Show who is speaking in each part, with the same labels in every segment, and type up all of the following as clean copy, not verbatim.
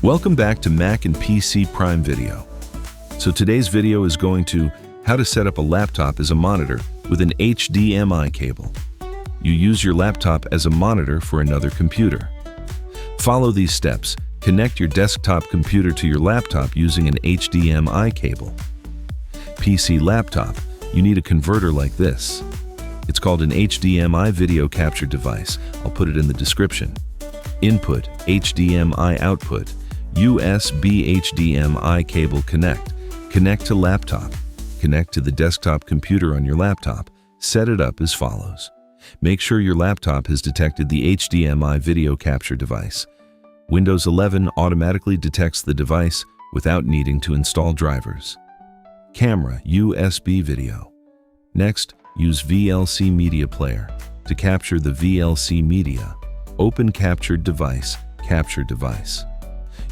Speaker 1: Welcome back to Mac and PC Prime Video. So today's video is going to how to set up a laptop as a monitor with an HDMI cable. You use your laptop as a monitor for another computer. Follow these steps. Connect your desktop computer to your laptop using an HDMI cable. PC laptop, you need a converter like this. It's called an HDMI video capture device. I'll put it in the description. Input, HDMI output, USB HDMI cable connect. Connect to laptop. Connect to the desktop computer on your laptop. Set it up as follows. Make sure your laptop has detected the HDMI video capture device. Windows 11 automatically detects the device without needing to install drivers. Camera, USB video. Next, use VLC media player. To capture the VLC media, open captured device, capture device.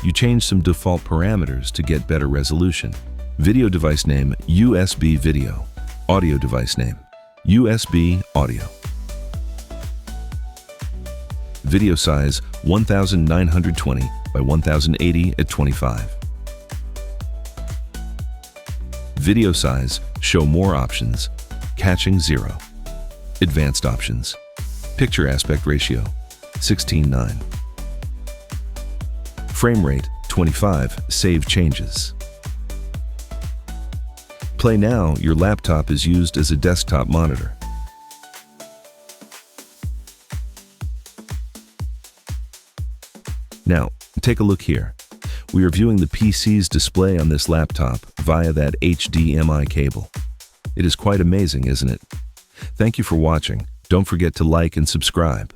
Speaker 1: You change some default parameters to get better resolution. Video device name, USB video. Audio device name, USB audio. Video size, 1920 by 1080 at 25. Video size, show more options. Caching 0. Advanced options. Picture aspect ratio, 16:9. Frame rate, 25. Save changes. Play now. Your laptop is used as a desktop monitor. Now, take a look here. We are viewing the PC's display on this laptop via that HDMI cable. It is quite amazing, isn't it? Thank you for watching. Don't forget to like and subscribe.